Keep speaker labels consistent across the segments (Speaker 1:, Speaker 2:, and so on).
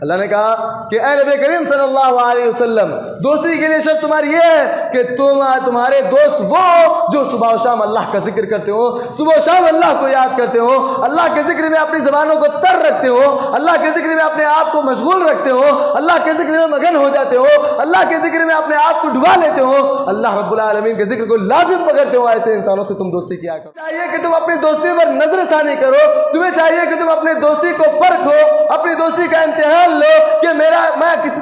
Speaker 1: اللہ نے کہا کہ اے نبی کریم صلی اللہ علیہ وسلم، دوستی کے لیے شرط تمہاری یہ ہے کہ تمہارے دوست وہ جو صبح و شام اللہ کا ذکر کرتے ہو، صبح و شام اللہ کو یاد کرتے ہو، اللہ کے ذکر میں اپنی زبانوں کو تر رکھتے ہو، اللہ کے ذکر میں اپنے آپ کو مشغول رکھتے ہو، اللہ کے ذکر میں مگن ہو جاتے ہو، اللہ کے ذکر میں اپنے آپ کو ڈبا لیتے ہو، اللہ رب العالمین کے ذکر کو لازم پکڑتے ہو، ایسے انسانوں سے تم دوستی کیا کرو۔ چاہیے کہ تم اپنی دوستی پر نظر ثانی کرو، تمہیں چاہیے کہ تم اپنی دوستی کو پرکھو، اپنی دوستی کا امتحان لو کہ میں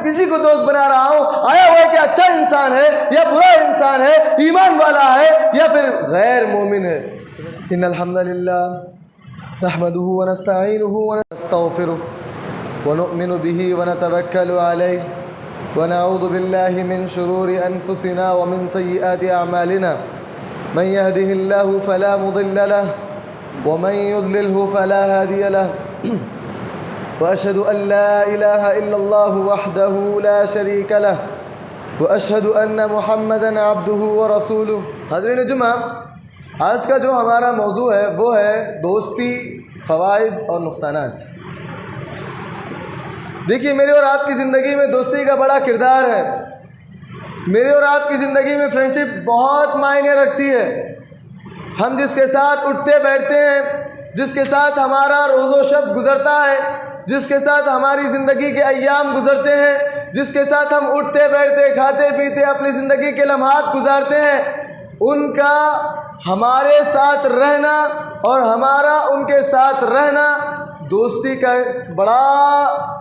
Speaker 1: کسی کو دوست بنا رہا ہوں، آیا ہوا ہے کہ اچھا انسان ہے یا برا انسان ہے، ایمان والا ہے یا پھر غیر مومن ہے۔ ان الحمد للہ نحمده ونستعینه ونستغفره ونؤمن به ونتوکل علیہ ونعوذ باللہ من شرور انفسنا ومن سیئات اعمالنا من يهده الله فلا مضل له ومن يضلله فلا هادي له وأشهد أن لا إله إلا الله وحده لا شريك له وأشهد أن محمدًا عبده ورسوله۔ حاضرین جمعہ، آج کا جو ہمارا موضوع ہے وہ ہے دوستی، فوائد اور نقصانات۔ دیکھیے، میرے اور آپ کی زندگی میں دوستی کا بڑا کردار ہے۔ میرے اور آپ کی زندگی میں فرینڈشپ بہت معنی رکھتی ہے۔ ہم جس کے ساتھ اٹھتے بیٹھتے ہیں، جس کے ساتھ ہمارا روز و شب گزرتا ہے، جس کے ساتھ ہماری زندگی کے ایام گزرتے ہیں، جس کے ساتھ ہم اٹھتے بیٹھتے، کھاتے پیتے اپنی زندگی کے لمحات گزارتے ہیں، ان کا ہمارے ساتھ رہنا اور ہمارا ان کے ساتھ رہنا دوستی کا ایک بڑا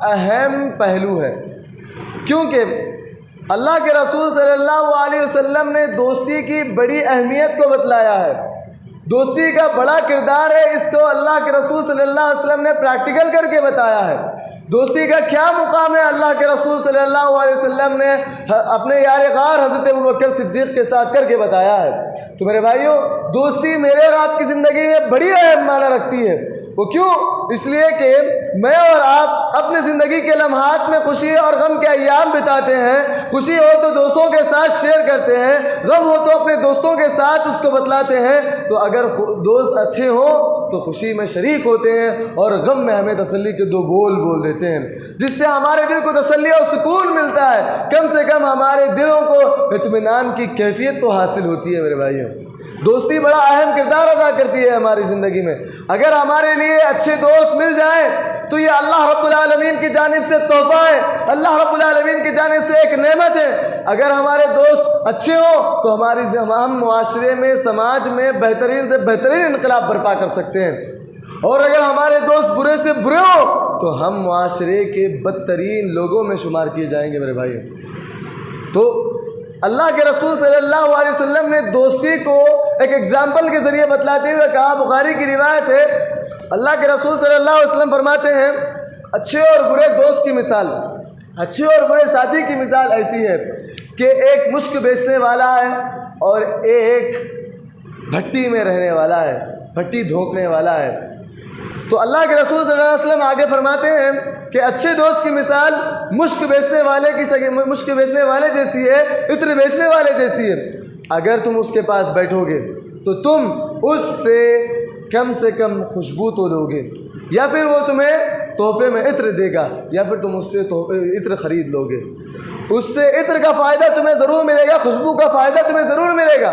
Speaker 1: اہم پہلو ہے۔ کیونکہ اللہ کے رسول صلی اللہ علیہ وسلم نے دوستی کی بڑی اہمیت کو بتلایا ہے، دوستی کا بڑا کردار ہے، اس کو اللہ کے رسول صلی اللہ علیہ وسلم نے پریکٹیکل کر کے بتایا ہے۔ دوستی کا کیا مقام ہے، اللہ کے رسول صلی اللہ علیہ وسلم نے اپنے یار غار حضرت ابوبکر صدیق کے ساتھ کر کے بتایا ہے۔ تو میرے بھائیوں، دوستی میرے اور آپ کی زندگی میں بڑی اہم معنی رکھتی ہے۔ وہ کیوں؟ اس لیے کہ میں اور آپ اپنے زندگی کے لمحات میں خوشی اور غم کے ایام بتاتے ہیں۔ خوشی ہو تو دوستوں کے ساتھ شیئر کرتے ہیں، غم ہو تو اپنے دوستوں کے ساتھ اس کو بتلاتے ہیں۔ تو اگر دوست اچھے ہوں تو خوشی میں شریک ہوتے ہیں اور غم میں ہمیں تسلی کے دو بول دیتے ہیں، جس سے ہمارے دل کو تسلی اور سکون ملتا ہے۔ کم سے کم ہمارے دلوں کو اطمینان کی کیفیت تو حاصل ہوتی ہے۔ میرے بھائیوں، دوستی بڑا اہم کردار ادا کرتی ہے ہماری زندگی میں۔ اگر ہمارے لیے اچھے دوست مل جائیں تو یہ اللہ رب العالمین کی جانب سے تحفہ ہے، اللہ رب العالمین کی جانب سے ایک نعمت ہے۔ اگر ہمارے دوست اچھے ہوں تو ہم معاشرے میں، سماج میں بہترین سے بہترین انقلاب برپا کر سکتے ہیں، اور اگر ہمارے دوست برے سے برے ہوں تو ہم معاشرے کے بدترین لوگوں میں شمار کیے جائیں گے۔ میرے بھائیوں، تو اللہ کے رسول صلی اللہ علیہ وسلم نے دوستی کو ایک ایگزامپل کے ذریعے بتلاتے ہوئے کہا، بخاری کی روایت ہے، اللہ کے رسول صلی اللہ علیہ وسلم فرماتے ہیں، اچھے اور برے دوست کی مثال، اچھے اور برے ساتھی کی مثال ایسی ہے کہ ایک مشک بیچنے والا ہے اور ایک بھٹی میں رہنے والا ہے، بھٹی دھونکنے والا ہے۔ تو اللہ کے رسول صلی اللہ علیہ وسلم آگے فرماتے ہیں کہ اچھے دوست کی مثال مشک بیچنے والے جیسی ہے، عطر بیچنے والے جیسی ہے۔ اگر تم اس کے پاس بیٹھو گے تو تم اس سے کم خوشبو تو لو گے، یا پھر وہ تمہیں تحفے میں عطر دے گا، یا پھر تم اس سے عطر خرید لو گے۔ اس سے عطر کا فائدہ تمہیں ضرور ملے گا، خوشبو کا فائدہ تمہیں ضرور ملے گا۔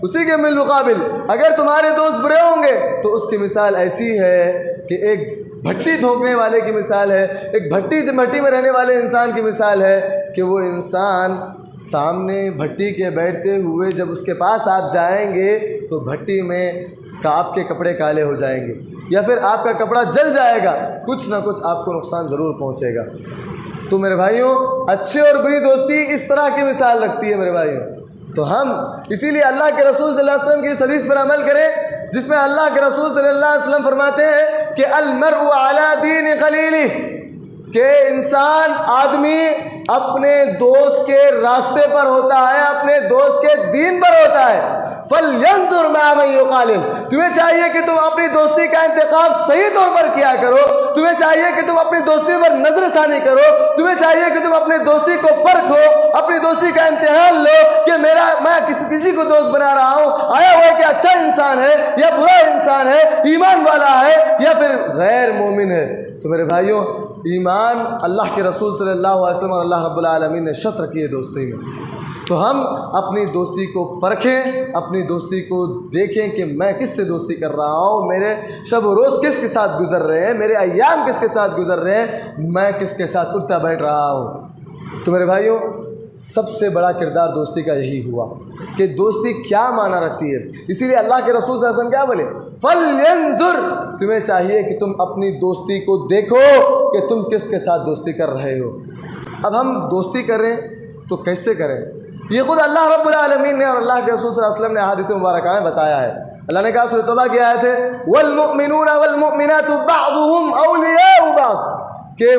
Speaker 1: اسی کے بالمقابل اگر تمہارے دوست برے ہوں گے تو اس کی مثال ایسی ہے کہ ایک بھٹی دھونکنے والے کی مثال ہے، ایک بھٹی میں رہنے والے انسان کی مثال ہے کہ وہ انسان سامنے بھٹی کے بیٹھتے ہوئے جب اس کے پاس آپ جائیں گے تو بھٹی میں آپ کے کپڑے کالے ہو جائیں گے، یا پھر آپ کا کپڑا جل جائے گا، کچھ نہ کچھ آپ کو نقصان ضرور پہنچے گا۔ تو میرے بھائیوں، اچھے اور بری دوستی اس طرح کی مثال رکھتی ہے۔ میرے بھائیوں، تو ہم اسی لیے اللہ کے رسول صلی اللہ علیہ وسلم کی اس حدیث پر عمل کریں جس میں اللہ کے رسول صلی اللہ علیہ وسلم فرماتے ہیں کہ المرء علی دین خلیلہ، کہ انسان، آدمی اپنے دوست کے راستے پر ہوتا ہے، اپنے دوست کے دین پر ہوتا ہے۔ فَلْيَنظُرْ مَعَ مَنْ يُخَالِفُ، تمہیں چاہیے کہ تم اپنی دوستی کا انتخاب صحیح طور پر کیا کرو، تمہیں چاہیے کہ تم اپنی دوستی پر نظر ثانی کرو، تمہیں چاہیے کہ تم اپنی دوستی کو پرکھو، اپنی دوستی کا امتحان لو کہ میں کسی کو دوست بنا رہا ہوں، آیا ہوا ہے کہ اچھا انسان ہے یا برا انسان ہے، ایمان والا ہے یا پھر غیر مومن ہے۔ تو میرے بھائیوں، ایمان اللہ کے رسول صلی اللہ علیہ وسلم اور اللہ رب العالمین نے شرط رکھی ہے دوستی میں۔ تو ہم اپنی دوستی کو پرکھیں، اپنی دوستی کو دیکھیں کہ میں کس سے دوستی کر رہا ہوں، میرے شب و روز کس کے ساتھ گزر رہے ہیں، میرے ایام کس کے ساتھ گزر رہے ہیں، میں کس کے ساتھ اٹھتا بیٹھ رہا ہوں۔ تو میرے بھائیوں، سب سے بڑا کردار دوستی کا یہی ہوا کہ دوستی کیا معنی رکھتی ہے۔ اسی لیے اللہ کے رسول صلی اللہ علیہ وسلم کیا بولے؟ فَلْيَنْظُرْ، تمہیں چاہیے کہ تم اپنی دوستی کو دیکھو کہ تم کس کے ساتھ دوستی کر رہے ہو۔ اب ہم دوستی کریں تو کیسے کریں؟ یہ خود اللہ رب العالمین نے اور اللہ کے رسول صلی اللہ علیہ وسلم نے احادیث مبارکہ میں بتایا ہے۔ اللہ نے کہا سورۃ توبہ کی آیت ہے وَالْمُؤْمِنُونَ وَالْمُؤْمِنَاتُ بَعْضُهُمْ أَوْلِيَاءُ بَعْضٍ، کہ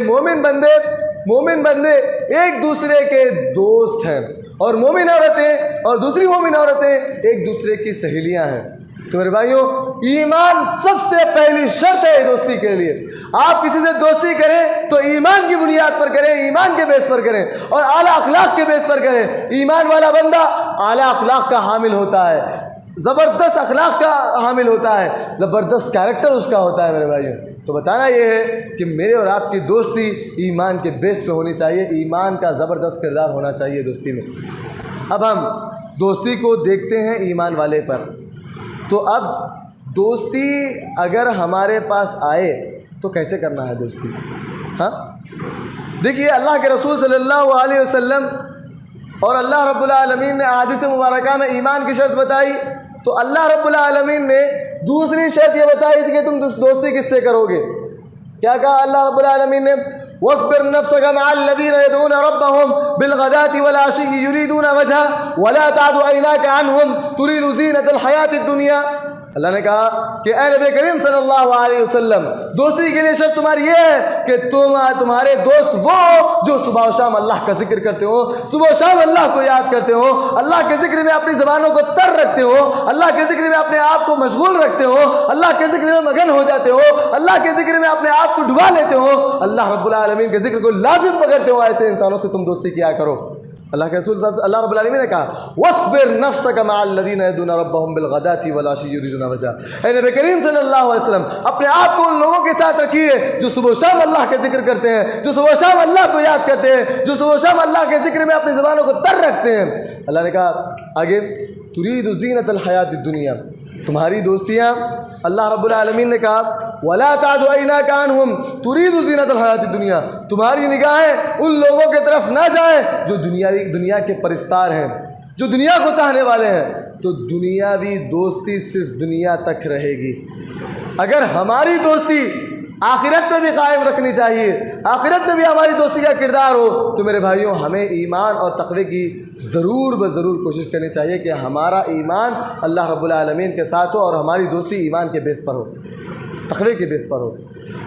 Speaker 1: مومن بندے ایک دوسرے کے دوست ہیں، اور مومن عورتیں اور دوسری مومن عورتیں ایک دوسرے کی سہیلیاں ہیں۔ تو میرے بھائیوں، ایمان سب سے پہلی شرط ہے دوستی کے لیے۔ آپ کسی سے دوستی کریں تو ایمان کی بنیاد پر کریں، ایمان کے بیس پر کریں، اور اعلیٰ اخلاق کے بیس پر کریں۔ ایمان والا بندہ اعلیٰ اخلاق کا حامل ہوتا ہے، زبردست اخلاق کا حامل ہوتا ہے، زبردست کیریکٹر اس کا ہوتا ہے میرے بھائیوں۔ تو بتانا یہ ہے کہ میرے اور آپ کی دوستی ایمان کے بیس پہ ہونی چاہیے، ایمان کا زبردست کردار ہونا چاہیے دوستی میں۔ اب ہم دوستی کو دیکھتے ہیں ایمان والے پر، تو اب دوستی اگر ہمارے پاس آئے تو کیسے کرنا ہے دوستی؟ ہاں دیکھیے، اللہ کے رسول صلی اللہ علیہ وسلم اور اللہ رب العالمین نے احادیث مبارکہ میں ایمان کی شرط بتائی، تو اللہ رب العالمین نے دوسری شرط یہ بتائی تھی کہ تم دوستی کس سے کرو گے۔ کیا کہا اللہ رب العالمین نے؟ وَاصْبِرْ نَفْسَكَ مَعَ الَّذِينَ يَدْعُونَ رَبَّهُمْ بِالْغَدَاةِ وَالْعَشِيِّ يُرِيدُونَ وَجْهَهُ وَلَا تَعْدُ عَيْنَاكَ عَنْهُمْ تُرِيدُ زِينَةَ الْحَيَاةِ الدُّنْيَا۔ اللہ نے کہا کہ اے نبی کریم صلی اللہ علیہ وسلم، دوستی کے لیے شرط تمہاری یہ ہے کہ تمہارے دوست وہ جو صبح و شام اللہ کا ذکر کرتے ہو، صبح و شام اللہ کو یاد کرتے ہو، اللہ کے ذکر میں اپنی زبانوں کو تر رکھتے ہو، اللہ کے ذکر میں اپنے آپ کو مشغول رکھتے ہو، اللہ کے ذکر میں مگن ہو جاتے ہو، اللہ کے ذکر میں اپنے آپ کو ڈبا لیتے ہو، اللہ رب العالمین کے ذکر کو لازم پکڑتے ہو، ایسے انسانوں سے تم دوستی کیا کرو۔ اللہ کے رسول اللہ رب العالمین نے کہا وَاصْبِرْ نَفْسَكَ مَعَ الَّذِينَ يَدْعُونَ رَبَّهُمْ بِالْغَدَاةِ وَالْعَشِيِّ يُرِيدُونَ وَجْهَهُ۔ اے نبی کریم صلی اللہ علیہ وسلم، اپنے آپ کو ان لوگوں کے ساتھ رکھیے جو صبح و شام اللہ کے ذکر کرتے ہیں، جو صبح و شام اللہ کو یاد کرتے ہیں، جو صبح و شام اللہ کے ذکر میں اپنی زبانوں کو تر رکھتے ہیں۔ اللہ نے کہا آگے تُرِيدُ زِينَةَ الْحَيَاةِ الدُّنْيَا، تمہاری دوستیاں اللہ رب العالمین نے کہا وَلَا تَعْدُ عَيْنَاكَ عَنْهُمْ تُرِيدُ زِينَةَ الْحَيَاةِ الدُّنْيَا، تمہاری نگاہیں ان لوگوں کی طرف نہ جائیں جو دنیا کے پرستار ہیں، جو دنیا کو چاہنے والے ہیں۔ تو دنیاوی دوستی صرف دنیا تک رہے گی۔ اگر ہماری دوستی آخرت میں بھی قائم رکھنی چاہیے، آخرت میں بھی ہماری دوستی کا کردار ہو، تو میرے بھائیوں ہمیں ایمان اور تقوی کی ضرور کوشش کرنی چاہیے کہ ہمارا ایمان اللہ رب العالمین کے ساتھ ہو اور ہماری دوستی ایمان کے بیس پر ہو، تقوی کے بیس پر ہو،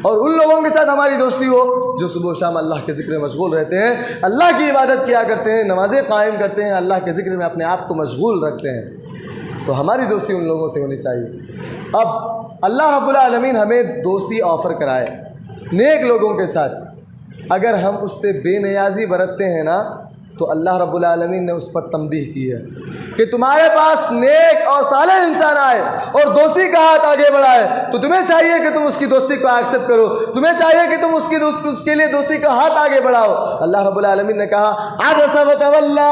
Speaker 1: اور ان لوگوں کے ساتھ ہماری دوستی ہو جو صبح و شام اللہ کے ذکر میں مشغول رہتے ہیں، اللہ کی عبادت کیا کرتے ہیں، نمازیں قائم کرتے ہیں، اللہ کے ذکر میں اپنے آپ کو مشغول رکھتے ہیں۔ تو ہماری دوستی ان لوگوں سے ہونی چاہیے۔ اب اللہ رب العالمین ہمیں دوستی آفر کرائے نیک لوگوں کے ساتھ، اگر ہم اس سے بے نیازی برتتے ہیں نا، تو اللہ رب العالمین نے اس پر تنبیہ کی ہے کہ تمہارے پاس نیک اور صالح انسان آئے اور دوستی کا ہاتھ آگے بڑھائے تو تمہیں چاہیے کہ تم اس کی دوستی کو ایکسیپٹ کرو، تمہیں چاہیے کہ تم اس کے لیے دوستی کا ہاتھ آگے بڑھاؤ۔ اللہ رب العالمین نے کہا عبس وتولی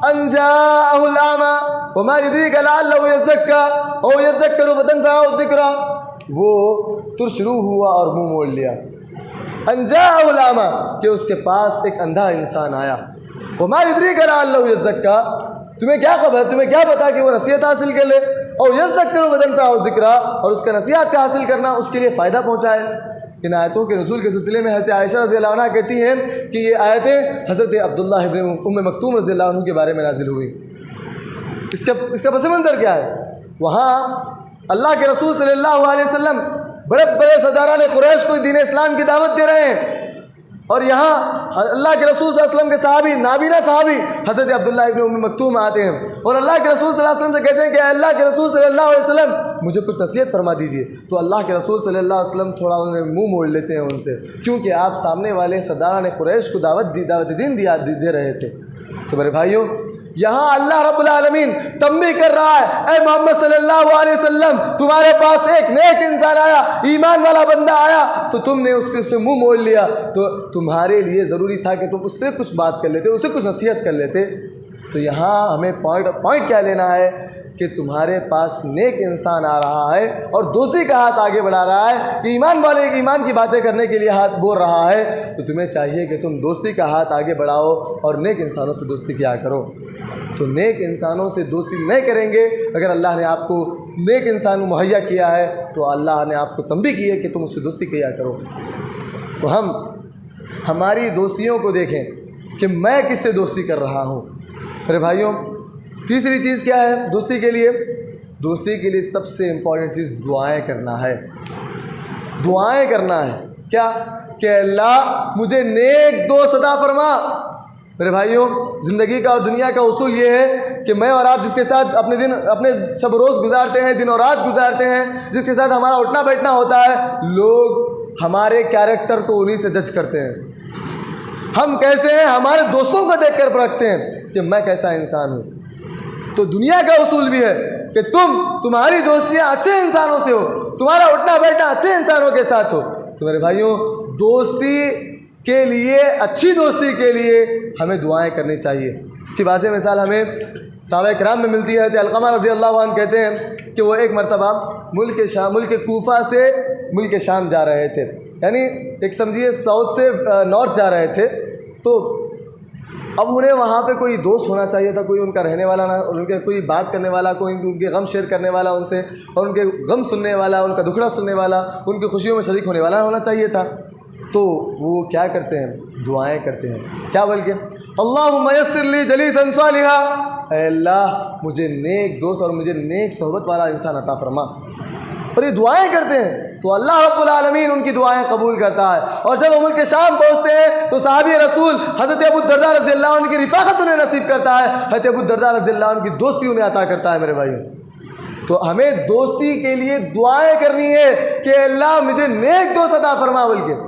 Speaker 1: ان جاءہ الاعمی وما یدریک لعلہ یزکا او یذکر فتنفعہ الذکریٰ، وہ ترشروح ہوا اور منہ موڑ لیا۔ ان جاءہ الاعمی، کہ اس کے پاس ایک اندھا انسان آیا، وما یدریک لعلہ یزکا، تمہیں کیا خبر، تمہیں کیا پتا کہ وہ نصیحت حاصل کر لے، اور یذکر فتنفعہ الذکریٰ، اور اس کا نصیحت کا حاصل کرنا اس کے لیے فائدہ پہنچائے۔ ان آیتوں کے نزول کے سلسلے میں حضرت عائشہ رضی اللہ عنہ کہتی ہیں کہ یہ آیتیں حضرت عبداللہ ابن ام مکتوم رضی اللہ عنہ کے بارے میں نازل ہوئی۔ اس کا پس منظر کیا ہے؟ وہاں اللہ کے رسول صلی اللہ علیہ وسلم بڑے بڑے سرداران قریش کو دین اسلام کی دعوت دے رہے ہیں، اور یہاں اللہ کے رسول صلی اللہ علیہ وسلم کے صحابی، نابینا صحابی حضرت عبداللہ ابن ام مکتوم آتے ہیں اور اللہ کے رسول صلی اللہ علیہ وسلم سے کہتے ہیں کہ اے اللہ کے رسول صلی اللہ علیہ وسلم مجھے کچھ نصیحت فرما دیجئے۔ تو اللہ کے رسول صلی اللہ علیہ وسلم تھوڑا انہیں منہ موڑ لیتے ہیں ان سے، کیونکہ آپ سامنے والے سرداران قریش کو دعوت دین دے رہے تھے۔ تو میرے بھائیوں، یہاں اللہ رب العالمین تنبیہ کر رہا ہے، اے محمد صلی اللہ علیہ وسلم، تمہارے پاس ایک نیک انسان آیا، ایمان والا بندہ آیا، تو تم نے اس سے منہ موڑ لیا، تو تمہارے لیے ضروری تھا کہ تم اس سے کچھ بات کر لیتے، اسے کچھ نصیحت کر لیتے۔ تو یہاں ہمیں پوائنٹ کیا لینا ہے کہ تمہارے پاس نیک انسان آ رہا ہے اور دوستی کا ہاتھ آگے بڑھا رہا ہے، کہ ایمان والے ایمان کی باتیں کرنے کے لیے ہاتھ بول رہا ہے، تو تمہیں چاہیے کہ تم دوستی کا ہاتھ آگے بڑھاؤ اور نیک انسانوں سے دوستی کیا کرو۔ تو نیک انسانوں سے دوستی نہیں کریں گے، اگر اللہ نے آپ کو نیک انسان مہیا کیا ہے تو اللہ نے آپ کو تنبیہ کی ہے کہ تم اس سے دوستی کیا کرو۔ تو ہم ہماری دوستیوں کو دیکھیں کہ میں کس سے دوستی کر رہا ہوں۔ میرے بھائیوں، تیسری چیز کیا ہے دوستی کے لیے؟ دوستی کے لیے سب سے امپورٹنٹ چیز دعائیں کرنا ہے۔ دعائیں کرنا ہے کیا؟ کہ اللہ مجھے نیک دوست عطا فرما۔ میرے بھائیوں، زندگی کا اور دنیا کا اصول یہ ہے کہ میں اور آپ جس کے ساتھ اپنے شب و روز گزارتے ہیں، دن اور رات گزارتے ہیں، جس کے ساتھ ہمارا اٹھنا بیٹھنا ہوتا ہے، لوگ ہمارے کیریکٹر کو انہی سے جج کرتے ہیں۔ ہم کیسے ہیں ہمارے دوستوں کو دیکھ کر پرکھتے ہیں کہ میں کیسا انسان ہوں۔ تو دنیا کا اصول بھی ہے کہ تمہاری دوستیاں اچھے انسانوں سے ہو، تمہارا اٹھنا بیٹھنا اچھے انسانوں کے ساتھ ہو۔ تو میرے بھائیوں، دوستی کے لیے، اچھی دوستی کے لیے ہمیں دعائیں کرنی چاہیے۔ اس کی واضح مثال ہمیں صحابہ کرام میں ملتی ہے۔ علقمہ رضی اللہ عنہ کہتے ہیں کہ وہ ایک مرتبہ ملک کوفہ سے ملک شام جا رہے تھے، یعنی ایک سمجھیے ساؤتھ سے نارتھ جا رہے تھے۔ تو اب انہیں وہاں پہ کوئی دوست ہونا چاہیے تھا، کوئی ان کا رہنے والا نہ، ان کے کوئی بات کرنے والا، کوئی ان کے غم شیئر کرنے والا ان سے، اور ان کے غم سننے والا، ان کا دکھڑا سننے والا، ان کی خوشیوں میں شریک ہونے والا ہونا چاہیے تھا۔ تو وہ کیا کرتے ہیں؟ دعائیں کرتے ہیں۔ کیا بلکہ اللہم یسر لی جلیسا صالحا، اے اللہ مجھے نیک دوست اور مجھے نیک صحبت والا انسان عطا فرما۔ اور یہ دعائیں کرتے ہیں تو اللہ رب العالمین ان کی دعائیں قبول کرتا ہے۔ اور جب وہ ملک شام پہنچتے ہیں تو صحابی رسول حضرت ابو الدرداء رضی اللہ عنہ کی رفاقت انہیں نصیب کرتا ہے، حضرت ابو الدرداء رضی اللہ عنہ کی دوستی انہیں عطا کرتا ہے۔ میرے بھائیوں، تو ہمیں دوستی کے لیے دعائیں کرنی ہے کہ اللہ مجھے نیک دوست عطا فرما۔ بلکہ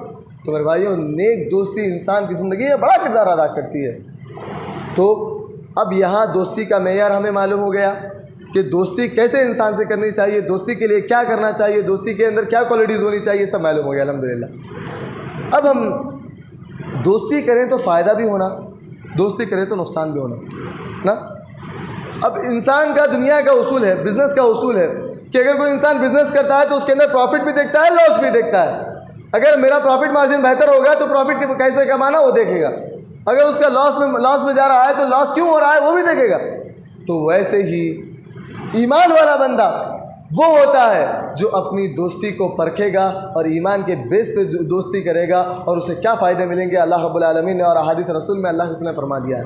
Speaker 1: تو میرے بھائیوں، نیک دوستی انسان کی زندگی میں بڑا کردار ادا کرتی ہے۔ تو اب یہاں دوستی کا معیار ہمیں معلوم ہو گیا کہ دوستی کیسے انسان سے کرنی چاہیے، دوستی کے لیے کیا کرنا چاہیے، دوستی کے اندر کیا کوالٹیز ہونی چاہیے، سب معلوم ہو گیا الحمدللہ۔ اب ہم دوستی کریں تو فائدہ بھی ہونا، دوستی کریں تو نقصان بھی ہونا نا۔ اب انسان کا دنیا کا اصول ہے، بزنس کا اصول ہے کہ اگر کوئی انسان بزنس کرتا ہے تو اس کے اندر پروفٹ بھی دیکھتا ہے، لاس بھی دیکھتا ہے۔ اگر میرا پروفٹ مارجن بہتر ہوگا تو پروفٹ کیسے کمانا وہ دیکھے گا، اگر اس کا لاس میں جا رہا ہے تو لاس کیوں ہو رہا ہے وہ بھی دیکھے گا۔ تو ویسے ہی ایمان والا بندہ وہ ہوتا ہے جو اپنی دوستی کو پرکھے گا اور ایمان کے بیس پہ دوستی کرے گا، اور اسے کیا فائدے ملیں گے اللہ رب العالمین نے اور احادیث رسول میں اللہ نے فرما دیا ہے۔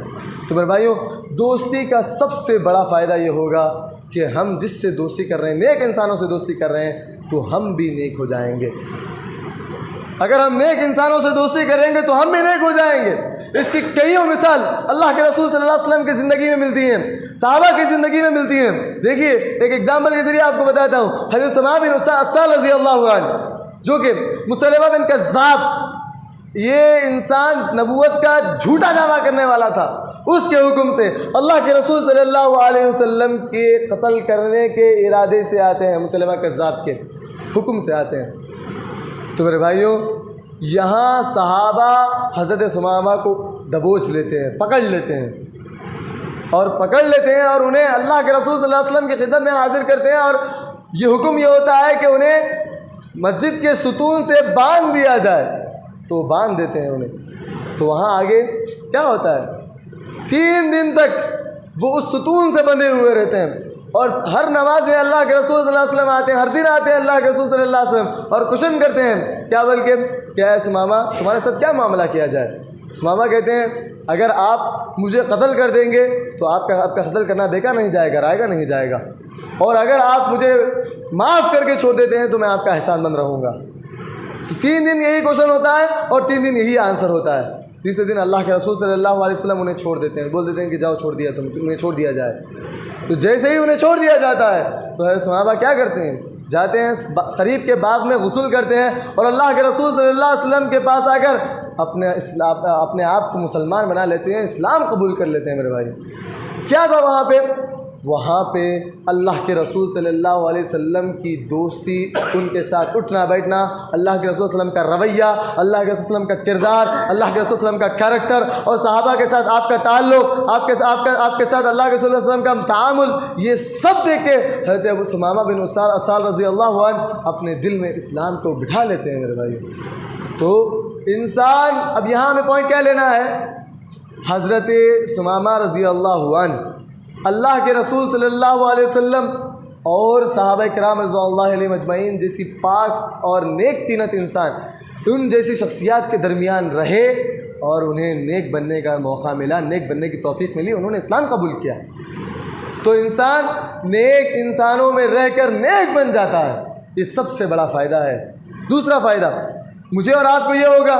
Speaker 1: تو میرے بھائیوں، دوستی کا سب سے بڑا فائدہ یہ ہوگا کہ ہم جس سے دوستی کر رہے ہیں، نیک انسانوں سے دوستی کر رہے ہیں، تو ہم بھی نیک ہو جائیں گے۔ اگر ہم نیک انسانوں سے دوستی کریں گے تو ہم بھی نیک ہو جائیں گے۔ اس کی کئیوں مثال اللہ کے رسول صلی اللہ علیہ وسلم کی زندگی میں ملتی ہیں، صحابہ کی زندگی میں ملتی ہیں۔ دیکھیے ایک ایگزامپل کے ذریعے آپ کو بتاتا ہوں۔ حضرت سماع بن اسال رضی اللہ عنہ، جو کہ مسلمہ بن کذاب، یہ انسان نبوت کا جھوٹا دعویٰ کرنے والا تھا، اس کے حکم سے اللہ کے رسول صلی اللہ علیہ وسلم کے قتل کرنے کے ارادے سے آتے ہیں، مسلمہ کذاب کے حکم سے آتے ہیں۔ تو میرے بھائیوں، یہاں صحابہ حضرت ثمامہ کو دبوچ لیتے ہیں، پکڑ لیتے ہیں اور انہیں اللہ کے رسول صلی اللہ علیہ وسلم کی خدمت میں حاضر کرتے ہیں، اور یہ حکم یہ ہوتا ہے کہ انہیں مسجد کے ستون سے باندھ دیا جائے، تو باندھ دیتے ہیں انہیں۔ تو وہاں آگے کیا ہوتا ہے؟ 3 دن تک وہ اس ستون سے بندھے ہوئے رہتے ہیں، اور ہر نماز میں اللہ کے رسول صلی اللہ علیہ وسلم آتے ہیں، ہر دن آتے ہیں اللہ کے رسول صلی اللہ علیہ وسلم اور کوشچن کرتے ہیں کیا، بلکہ کیا ہے ثمامہ تمہارے ساتھ کیا معاملہ کیا جائے؟ ثمامہ کہتے ہیں اگر آپ مجھے قتل کر دیں گے تو آپ کا قتل کرنا بیکار نہیں جائے گا، رائے گا نہیں جائے گا، اور اگر آپ مجھے معاف کر کے چھوڑ دیتے ہیں تو میں آپ کا احسان مند رہوں گا۔ تو 3 دن یہی کوشچن ہوتا ہے اور 3 دن یہی آنسر ہوتا ہے۔ تیسرے دن اللہ کے رسول صلی اللہ علیہ وسلم انہیں چھوڑ دیتے ہیں، بول دیتے ہیں کہ جاؤ چھوڑ دیا انہیں چھوڑ دیا جائے۔ تو جیسے ہی انہیں چھوڑ دیا جاتا ہے تو حضرت صحابہ کیا کرتے ہیں؟ جاتے ہیں قریب کے باغ میں غسل کرتے ہیں، اور اللہ کے رسول صلی اللہ علیہ وسلم کے پاس آ کر اپنے آپ کو مسلمان بنا لیتے ہیں، اسلام قبول کر لیتے ہیں۔ میرے بھائی کیا تھا وہاں پہ؟ وہاں پہ اللہ کے رسول صلی اللہ علیہ وسلم کی دوستی، ان کے ساتھ اٹھنا بیٹھنا، اللہ کے رسول صلی اللہ علیہ وسلم کا رویہ، اللہ کے رسول صلی اللہ علیہ وسلم کا کردار، اللہ کے رسول صلی اللہ علیہ وسلم کا کیریکٹر، اور صحابہ کے ساتھ آپ کا تعلق، آپ کے ساتھ اللہ کے رسول صلی اللہ علیہ وسلم کا تعامل، یہ سب دیکھ کے حضرت ابو ثمامہ بن اسال رضی اللہ عنہ اپنے دل میں اسلام کو بٹھا لیتے ہیں میرے بھائیو۔ تو انسان، اب یہاں ہمیں پوائنٹ کیا لینا ہے؟ حضرت ثمامہ رضی اللہ عنہ اللہ کے رسول صلی اللہ علیہ وسلم اور صحابہ کرام رضوان اللہ علیہم اجمعین جیسی پاک اور نیک طینت انسان، ان جیسی شخصیات کے درمیان رہے اور انہیں نیک بننے کا موقع ملا، نیک بننے کی توفیق ملی، انہوں نے اسلام قبول کیا۔ تو انسان نیک انسانوں میں رہ کر نیک بن جاتا ہے، یہ سب سے بڑا فائدہ ہے۔ دوسرا فائدہ مجھے اور آپ کو یہ ہوگا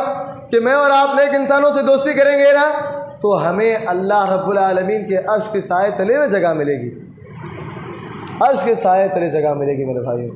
Speaker 1: کہ میں اور آپ نیک انسانوں سے دوستی کریں گے نا، تو ہمیں اللہ رب العالمین کے عرش کے سائے تلے میں جگہ ملے گی، عرش کے سائے تلے جگہ ملے گی میرے بھائیوں۔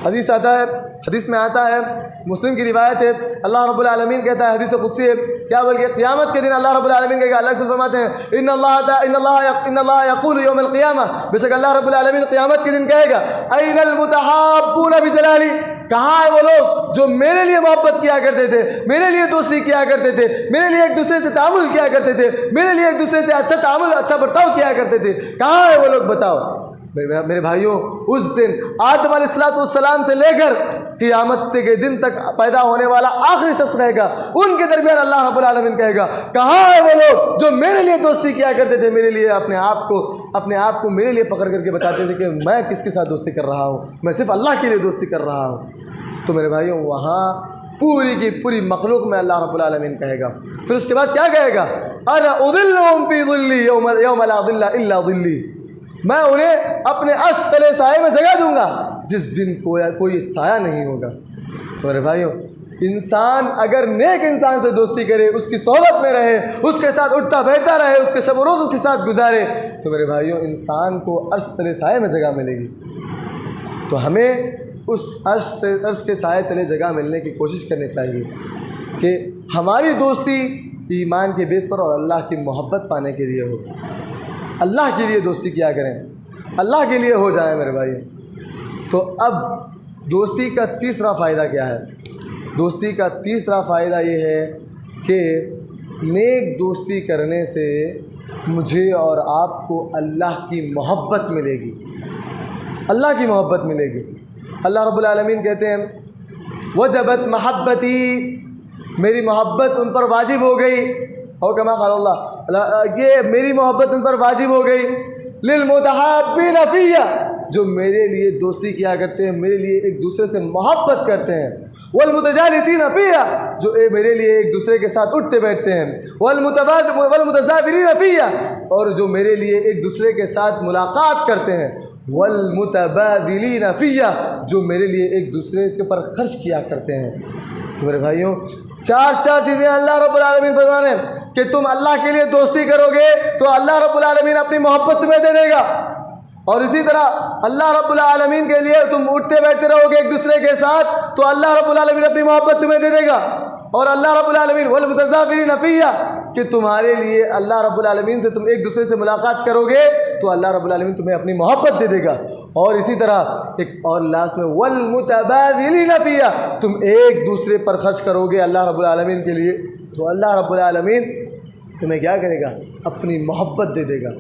Speaker 1: حدیث میں آتا ہے، مسلم کی روایت ہے، اللہ رب العالمین کہتا ہے، حدیث قدسی ہے، کیا بلکہ قیامت کے دن اللہ رب العالمین کہے گا، اللہ سے فرماتے ہیں ان اللہ یقول یوم القیامہ، بے شک اللہ رب العالمین قیامت کے دن کہے گا این المتحابون بجلالی، کہاں ہے وہ لوگ جو میرے لیے محبت کیا کرتے تھے، میرے لیے دوستی کیا کرتے تھے، میرے لیے ایک دوسرے سے تعامل کیا کرتے تھے، میرے لیے ایک دوسرے سے اچھا تعامل، اچھا برتاؤ کیا کرتے تھے، کہاں ہے وہ لوگ بتاؤ؟ میرے بھائیوں، اس دن آدم علیہ السلام سے لے کر قیامت کے دن تک پیدا ہونے والا آخری شخص رہے گا، ان کے درمیان اللہ رب العالمین کہے گا کہاں ہے وہ لوگ جو میرے لیے دوستی کیا کرتے تھے، میرے لیے اپنے آپ کو میرے لیے پکڑ کر کے بتاتے تھے کہ میں کس کے ساتھ دوستی کر رہا ہوں، میں صرف اللہ کے لیے دوستی کر رہا ہوں۔ تو میرے بھائیوں، وہاں پوری کی پوری مخلوق میں اللہ رب العالمین کہے گا، پھر اس کے بعد کیا کہے گا؟ انا اضلهم فی ظلی یوم لا ظل الا ظلی، میں انہیں اپنے عرش تلے سائے میں جگہ دوں گا جس دن کوئی سایہ نہیں ہوگا۔ تو میرے بھائیوں، انسان اگر نیک انسان سے دوستی کرے، اس کی صحبت میں رہے، اس کے ساتھ اٹھتا بیٹھتا رہے، اس کے شب و روز اس کے ساتھ گزارے، تو میرے بھائیوں انسان کو عرش تلے سائے میں جگہ ملے گی۔ تو ہمیں اس عرش کے سائے تلے جگہ ملنے کی کوشش کرنی چاہیے کہ ہماری دوستی ایمان کے بیس پر اور اللہ کی محبت پانے کے لیے ہو، اللہ کے لیے دوستی کیا کریں، اللہ کے لیے ہو جائے میرے بھائی۔ تو اب دوستی کا تیسرا فائدہ کیا ہے؟ دوستی کا تیسرا فائدہ یہ ہے کہ نیک دوستی کرنے سے مجھے اور آپ کو اللہ کی محبت ملے گی، اللہ کی محبت ملے گی۔ اللہ رب العالمین کہتے ہیں وجبت محبتی، میری محبت ان پر واجب ہو گئی، اور کما قال اللہ، یہ میری محبت ان پر واجب ہو گئی، للمتحابین فیہ، جو میرے لیے دوستی کیا کرتے ہیں، میرے لیے ایک دوسرے سے محبت کرتے ہیں، والمتجالسین فیہ، جو میرے لیے ایک دوسرے کے ساتھ اٹھتے بیٹھتے ہیں، والمتزاورین فیہ، اور جو میرے لیے ایک دوسرے کے ساتھ ملاقات کرتے ہیں، والمتبادلین فیہ، جو میرے لیے ایک دوسرے کے پر خرچ کیا کرتے ہیں۔ تو میرے بھائیوں، چار چیزیں اللہ رب العالمین فرما رہے ہیں کہ تم اللہ کے لیے دوستی کرو گے تو اللہ رب العالمین اپنی محبت تمہیں دے دے گا، اور اسی طرح اللہ رب العالمین کے لیے تم اٹھتے بیٹھتے رہو گے ایک دوسرے کے ساتھ تو اللہ رب العالمین اپنی محبت تمہیں دے دے گا، اور اللہ رب العالمین والمتزاورین فیہ، کہ تمہارے لیے اللہ رب العالمین سے تم ایک دوسرے سے ملاقات کرو گے تو اللہ رب العالمین تمہیں اپنی محبت دے دے گا، اور اسی طرح ایک اور لاسٹ میں والمتبادلین فیہ، تم ایک دوسرے پر خرچ کرو گے اللہ رب العالمین کے لیے تو اللہ رب العالمین تمہیں کیا کرے گا؟ اپنی محبت دے دے گا۔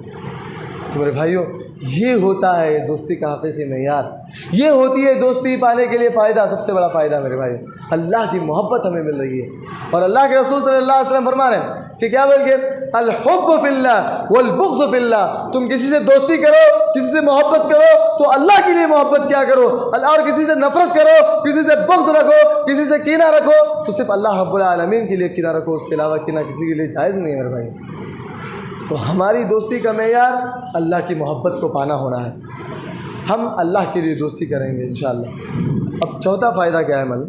Speaker 1: تو میرے بھائیوں، یہ ہوتا ہے دوستی کا حقیقی معیار، یہ ہوتی ہے دوستی پانے کے لیے فائدہ، سب سے بڑا فائدہ میرے بھائی، اللہ کی محبت ہمیں مل رہی ہے۔ اور اللہ کے رسول صلی اللہ علیہ وسلم فرما رہے ہیں کہ کیا بول کے الحب فی اللہ والبغض فی اللہ، تم کسی سے دوستی کرو، کسی سے محبت کرو تو اللہ کے لیے محبت کیا کرو، اور کسی سے نفرت کرو، کسی سے بغض رکھو، کسی سے کینہ رکھو تو صرف اللہ رب العالمین کے لیے کینہ رکھو، اس کے علاوہ کینہ کسی کے لیے جائز نہیں ہے میرے بھائی۔ تو ہماری دوستی کا معیار اللہ کی محبت کو پانا ہونا ہے، ہم اللہ کے لیے دوستی کریں گے انشاءاللہ۔ اب چوتھا فائدہ کیا ہے مل؟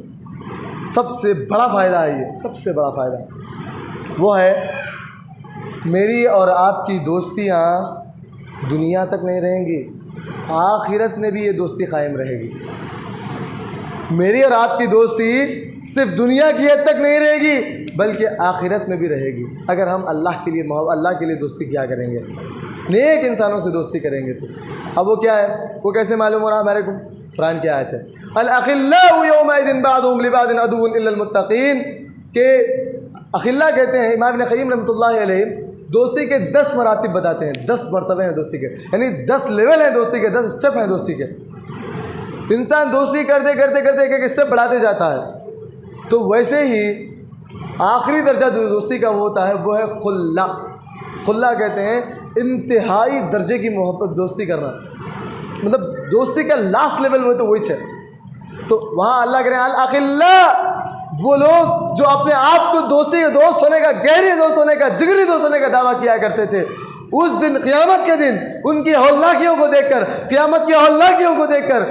Speaker 1: سب سے بڑا فائدہ ہے، یہ سب سے بڑا فائدہ وہ ہے میری اور آپ کی دوستیاں دنیا تک نہیں رہیں گی، آخرت میں بھی یہ دوستی قائم رہے گی۔ میری اور آپ کی دوستی صرف دنیا کی حد تک نہیں رہے گی بلکہ آخرت میں بھی رہے گی اگر ہم اللہ کے لیے دوستی کیا کریں گے۔ نیک انسانوں سے دوستی کریں گے تو اب وہ کیا ہے، وہ کیسے معلوم ہو رہا ہمارے کو؟ قرآن کی آیت ہے الاخلاء یومئذ بعضهم لبعض عدو الا المتقین، کہ اخلاء کہتے ہیں، امام ابن قیم رحمۃ اللہ علیہ دوستی کے 10 مراتب بتاتے ہیں، 10 مرتبے ہیں دوستی کے، یعنی 10 لیول ہیں دوستی کے، 10 اسٹیپ ہیں دوستی کے۔ انسان دوستی کرتے کرتے کرتے ایک ایک اسٹیپ بڑھاتے جاتا ہے، تو ویسے ہی آخری درجہ جو دوستی کا وہ ہوتا ہے وہ ہے خلا۔ خلا کہتے ہیں انتہائی درجے کی محبت دوستی کرنا، مطلب دوستی کا لاسٹ لیول وہ تو وہی ہے۔ تو وہاں اللہ کہہ رہے ہیں الاخلاء، وہ لوگ جو اپنے آپ کو دوستی کے دوست ہونے کا، گہری دوست ہونے کا، جگری دوست ہونے کا دعویٰ کیا کرتے تھے، اس دن قیامت کے دن ان کی ہولناکیوں کو دیکھ کر، قیامت کی ہولناکیوں کو دیکھ کر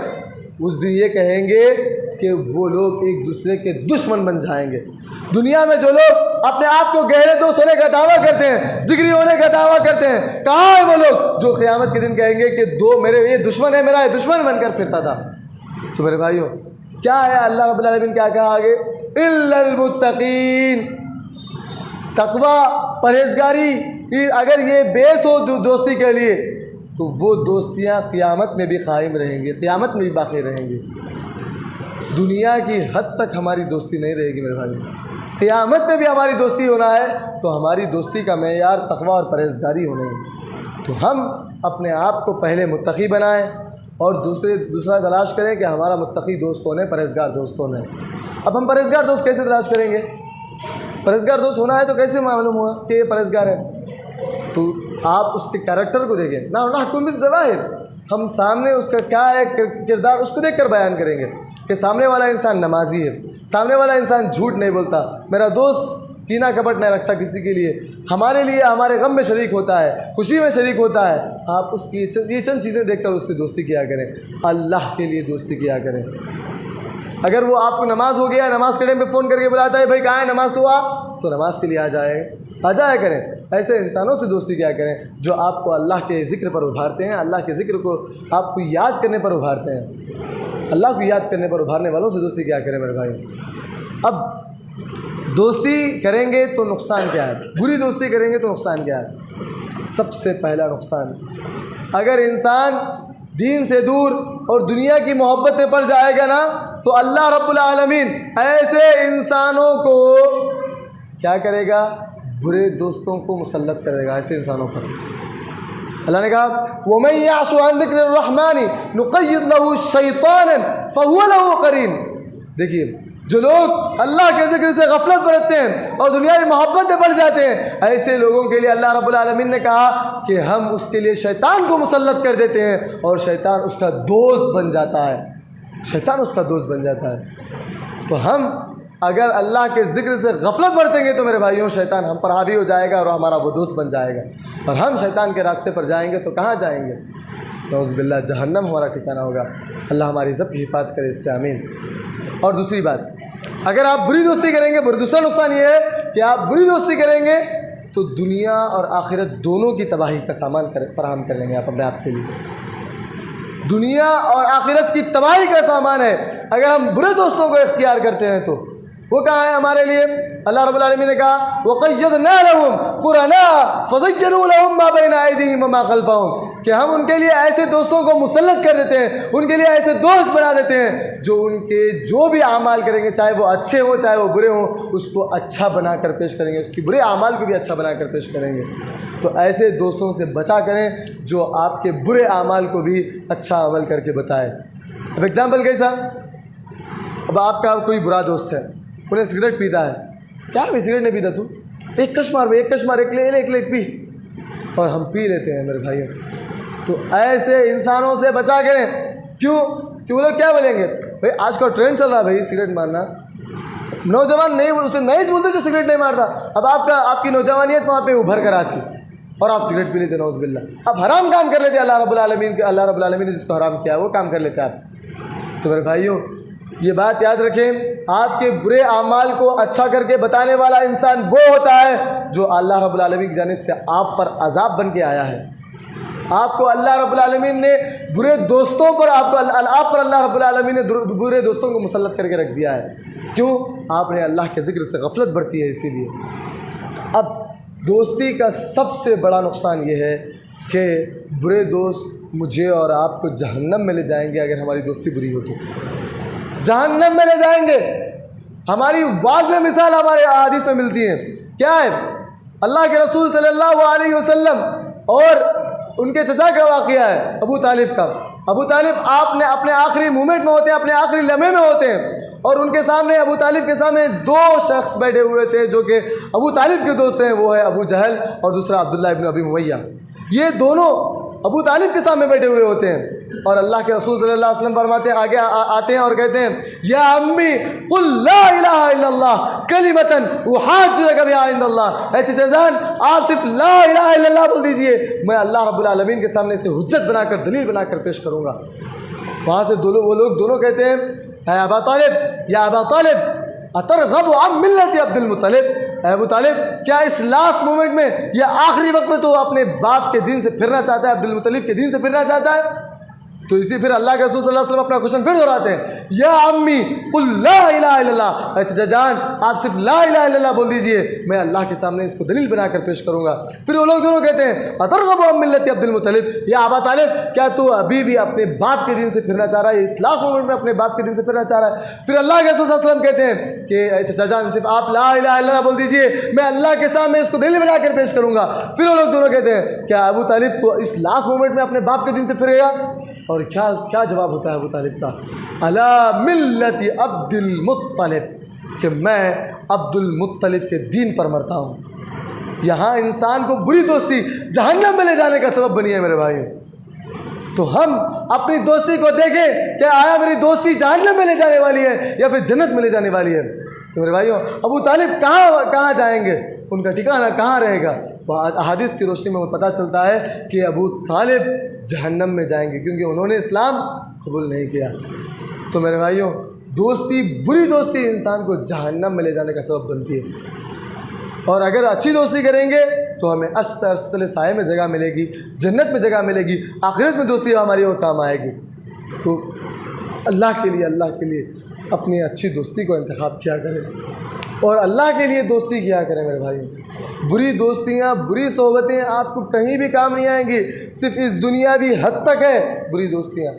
Speaker 1: اس دن یہ کہیں گے کہ وہ لوگ ایک دوسرے کے دشمن بن جائیں گے۔ دنیا میں جو لوگ اپنے آپ کو گہرے دوست ہونے کا دعویٰ کرتے ہیں، جگری ہونے کا دعویٰ کرتے ہیں، کہاں ہیں وہ لوگ جو قیامت کے دن کہیں گے کہ میرے یہ دشمن ہے، میرا یہ دشمن بن کر پھرتا تھا۔ تو میرے بھائیوں کیا ہے، اللہ رب العالمین کیا کہا آگے، الا المتقین، تقوی، پرہیزگاری، اگر یہ بیس ہو دوستی کے لیے تو وہ دوستیاں قیامت میں بھی قائم رہیں گی، قیامت میں بھی باقی رہیں گی۔ دنیا کی حد تک ہماری دوستی نہیں رہے گی میرے بھائی، قیامت میں بھی ہماری دوستی ہونا ہے تو ہماری دوستی کا معیار تقوی اور پرہیزگاری ہونا ہے۔ تو ہم اپنے آپ کو پہلے متقی بنائیں اور دوسرا تلاش کریں کہ ہمارا متقی دوست کون ہے، پرہیزگار دوست کون ہے۔ اب ہم پرہیزگار دوست کیسے تلاش کریں گے؟ پرہیزگار دوست ہونا ہے تو کیسے معلوم ہوا کہ یہ پرہیزگار ہے؟ تو آپ اس کے کیریکٹر کو دیکھیں، نہ نحکم بالظواہر، ہم سامنے اس کا کیا ہے کردار اس کو دیکھ کر بیان کریں گے کہ سامنے والا انسان نمازی ہے، سامنے والا انسان جھوٹ نہیں بولتا، میرا دوست کینہ کپٹ نہیں رکھتا کسی کے لیے، ہمارے لیے ہمارے غم میں شریک ہوتا ہے، خوشی میں شریک ہوتا ہے۔ آپ اس کی یہ چند چیزیں دیکھ کر اس سے دوستی کیا کریں، اللہ کے لیے دوستی کیا کریں۔ اگر وہ آپ کو نماز ہو گیا، نماز کے ٹائم پہ فون کر کے بلاتا ہے بھائی کہاں ہے نماز تو تو نماز کے لیے آ جایا کریں۔ ایسے انسانوں سے دوستی کیا کریں جو آپ کو اللہ کے ذکر پر ابھارتے ہیں، اللہ کے ذکر کو آپ کو یاد کرنے پر ابھارتے ہیں، اللہ کو یاد کرنے پر ابھارنے والوں سے دوستی کیا کریں میرے بھائی۔ اب دوستی کریں گے تو نقصان کیا ہے، بری دوستی کریں گے تو نقصان کیا ہے؟ سب سے پہلا نقصان، اگر انسان دین سے دور اور دنیا کی محبت میں پڑ جائے گا نا تو اللہ رب العالمین ایسے انسانوں کو کیا کرے گا، برے دوستوں کو مسلط کرے گا ایسے انسانوں پر۔ اللہ نے کہا وَمَن يَعْشُ عَن ذِكْرِ الرَّحْمَنِ نُقَيِّضْ لَهُ شَيْطَانًا فَهُوَ لَهُ قَرِينٌ۔ دیکھیے جو لوگ اللہ کے ذکر سے غفلت برتتے ہیں اور دنیاوی محبت میں پڑ جاتے ہیں، ایسے لوگوں کے لیے اللہ رب العالمین نے کہا کہ ہم اس کے لیے شیطان کو مسلط کر دیتے ہیں اور شیطان اس کا دوست بن جاتا ہے، شیطان اس کا دوست بن جاتا ہے۔ تو ہم اگر اللہ کے ذکر سے غفلت برتیں گے تو میرے بھائیوں شیطان ہم پر حاوی ہو جائے گا اور ہمارا وہ دوست بن جائے گا، اور ہم شیطان کے راستے پر جائیں گے تو کہاں جائیں گے؟ نعوذ باللہ جہنم ہمارا ٹھکانہ ہوگا۔ اللہ ہماری سب کی حفاظت کرے اس سے، آمین۔ اور دوسری بات، اگر آپ بری دوستی کریں گے، دوسرا نقصان یہ ہے کہ آپ بری دوستی کریں گے تو دنیا اور آخرت دونوں کی تباہی کا سامان فراہم کر لیں گے آپ اپنے آپ کے لیے۔ دنیا اور آخرت کی تباہی کا سامان ہے اگر ہم برے دوستوں کو اختیار کرتے ہیں تو۔ وہ کہاں ہے ہمارے لیے؟ اللہ رب العالمین نے کہا وَقَيَّضْنَا لَهُمْ قُرَنَاءَ فَزَيَّنُوا لَهُم مَّا بَيْنَ أَيْدِيهِمْ وَمَا خَلْفَهُمْ، کہ ہم ان کے لیے ایسے دوستوں کو مسلط کر دیتے ہیں، ان کے لیے ایسے دوست بنا دیتے ہیں جو ان کے جو بھی اعمال کریں گے، چاہے وہ اچھے ہوں چاہے وہ برے ہوں، اس کو اچھا بنا کر پیش کریں گے، اس کی برے اعمال کو بھی اچھا بنا کر پیش کریں گے۔ تو ایسے دوستوں سے بچا کریں جو آپ کے برے اعمال کو بھی اچھا عمل کر کے بتائے۔ اب ایگزامپل کیسا؟ اب آپ کا کوئی برا دوست ہے، انہیں سگریٹ پیتا ہے، کیا بھی سگریٹ نہیں پیتا تو ایک کش مار ایک پی، اور ہم پی لیتے ہیں میرے بھائیوں۔ تو ایسے انسانوں سے بچا کریں، کیوں کہ وہ لوگ کیا بولیں گے، بھائی آج کا ٹرینڈ چل رہا ہے بھائی سگریٹ مارنا، نوجوان نہیں اسے نہیں بولتے جو سگریٹ نہیں مارتا، اب آپ کی نوجوانیت وہاں پہ ابھر کر آتی اور آپ سگریٹ پی لیتے، نعوذ باللہ، اب حرام کام کر لیتے اللہ رب العالمین نے جس کو حرام کیا وہ کام کر لیتے آپ۔ تو میرے بھائیوں یہ بات یاد رکھیں، آپ کے برے اعمال کو اچھا کر کے بتانے والا انسان وہ ہوتا ہے جو اللہ رب العالمین کی جانب سے آپ پر عذاب بن کے آیا ہے۔ آپ کو اللہ رب العالمین نے برے دوستوں پر آپ پر اللہ رب العالمین نے برے دوستوں کو مسلط کر کے رکھ دیا ہے، کیوں؟ آپ نے اللہ کے ذکر سے غفلت برتی ہے، اسی لیے۔ اب دوستی کا سب سے بڑا نقصان یہ ہے کہ برے دوست مجھے اور آپ کو جہنم میں لے جائیں گے اگر ہماری دوستی بری ہو تو، جہنم میں لے جائیں گے۔ ہماری واضح مثال ہمارے احادیث میں ملتی ہے، کیا ہے؟ اللہ کے رسول صلی اللہ علیہ وسلم اور ان کے چچا کا واقعہ ہے، ابو طالب کا۔ ابو طالب آپ نے اپنے آخری مومنٹ میں ہوتے ہیں، اپنے آخری لمحے میں ہوتے ہیں، اور ان کے سامنے، ابو طالب کے سامنے دو شخص بیٹھے ہوئے تھے جو کہ ابو طالب کے دوست ہیں، وہ ہے ابو جہل اور دوسرا عبداللہ ابن ابی امیہ۔ یہ دونوں ابو طالب کے سامنے بیٹھے ہوئے ہوتے ہیں، اور اللہ کے رسول صلی اللہ علیہ وسلم فرماتے ہیں، آگے آتے ہیں اور کہتے ہیں، یا امی قل لا الہ الا اللہ کلمۃ احاج لک بہا عند اللہ، اے چچا جان آپ صرف لا الہ الا اللہ بول دیجئے، میں اللہ رب العالمین کے سامنے اسے حجت بنا کر، دلیل بنا کر پیش کروں گا۔ وہاں سے وہ لوگ دونوں کہتے ہیں، اے ابا طالب، یا ابا طالب اترغب عن ملت عبد المطلب، اے ابو طالب کیا اس لاسٹ مومنٹ میں یا آخری وقت میں تو اپنے باپ کے دین سے پھرنا چاہتا ہے، عبد المطلب کے دین سے پھرنا چاہتا ہے؟ تو اسی پھر اللہ کے رسول صلی اللہ علیہ وسلم اپنا کوشچن پھر دہراتے ہیں، یا امی قل لا الہ الا اللہ، اے چچا جان آپ صرف لا الہ الا اللہ بول دیجئے، میں اللہ کے سامنے اس کو دلیل بنا کر پیش کروں گا۔ پھر وہ لوگ دونوں کہتے ہیں، اترغب عن ملت عبد المطلب، یا ابا طالب کیا تو ابھی بھی اپنے باپ کے دین سے پھرنا چاہ رہا ہے، اس لاسٹ مومنٹ میں اپنے باپ کے دین سے پھرنا چاہ رہا ہے؟ پھر اللہ کے رسول صلی اللہ علیہ وسلم کہتے ہیں کہ اے چچا جان صرف آپ لا الہ الا اللہ بول دیجئے، میں اللہ کے سامنے اس کو دلیل بنا کر پیش کروں گا۔ پھر وہ لوگ دونوں کہتے ہیں، کیا ابو طالب تو اس لاسٹ مومنٹ میں اپنے باپ کے دین سے پھرے گا؟ اور کیا جواب ہوتا ہے ابو طالب کا؟ علی ملت عبد المطلب، کہ میں عبد المطلب کے دین پر مرتا ہوں۔ یہاں انسان کو بری دوستی جہنم میں لے جانے کا سبب بنی ہے میرے بھائیوں۔ تو ہم اپنی دوستی کو دیکھیں کہ آیا میری دوستی جہنم میں لے جانے والی ہے یا پھر جنت میں لے جانے والی ہے؟ تو میرے بھائیوں ابو طالب کہاں جائیں گے؟ ان کا ٹھکانہ کہاں رہے گا؟ احادیث کی روشنی میں پتہ چلتا ہے کہ ابو طالب جہنم میں جائیں گے، کیونکہ انہوں نے اسلام قبول نہیں کیا۔ تو میرے بھائیوں دوستی، بری دوستی انسان کو جہنم میں لے جانے کا سبب بنتی ہے، اور اگر اچھی دوستی کریں گے تو ہمیں اشتر سائے میں جگہ ملے گی، جنت میں جگہ ملے گی، آخرت میں دوستی ہماری اور کام آئے گی۔ تو اللہ کے لیے اپنی اچھی دوستی کو انتخاب کیا کریں، اور اللہ کے لیے دوستی کیا کریں میرے بھائیوں۔ بری دوستیاں، بری صحبتیں آپ کو کہیں بھی کام نہیں آئیں گی، صرف اس دنیاوی حد تک ہے بری دوستیاں،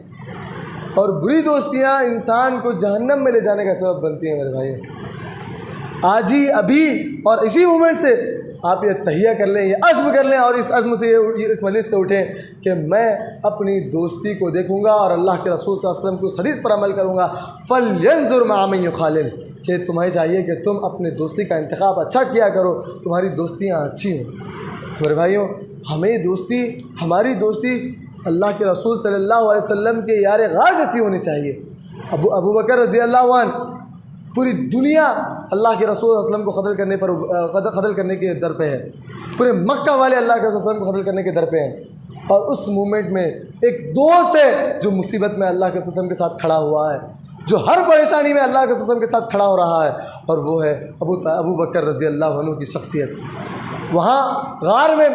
Speaker 1: اور بری دوستیاں انسان کو جہنم میں لے جانے کا سبب بنتی ہیں میرے بھائی۔ آج ہی ابھی اور اسی مومنٹ سے آپ یہ تہیہ کر لیں، یہ عزم کر لیں، اور اس عزم سے اس مجلس سے اٹھیں کہ میں اپنی دوستی کو دیکھوں گا اور اللہ کے رسول صلی اللہ علیہ وسلم کو اس حدیث پر عمل کروں گا، فَلْيَنْظُرْ مَعَ مَنْ يُخَالِلُ، کہ تمہیں چاہیے کہ تم اپنے دوستی کا انتخاب اچھا کیا کرو، تمہاری دوستیاں اچھی ہوں۔ تو میرے بھائیوں ہماری دوستی اللہ کے رسول صلی اللہ علیہ وسلم کے یار غار جیسی ہونی چاہیے۔ ابو بکر رضی اللہ عنہ پوری دنیا اللہ کے رسول صلی اللہ علیہ وسلم کو قتل کرنے کے در پہ ہے، پورے مکہ والے اللہ کے رسول صلی اللہ علیہ وسلم کو قتل کرنے کے در پہ ہیں، اور اس مومنٹ میں ایک دوست ہے جو مصیبت میں اللہ کے رسول صلی اللہ علیہ وسلم کے ساتھ کھڑا ہوا ہے، جو ہر پریشانی میں اللہ کے رسول صلی اللہ علیہ وسلم کے ساتھ کھڑا ہو رہا ہے، اور وہ ہے ابو بکر رضی اللہ عنہ کی شخصیت۔ وہاں غار میں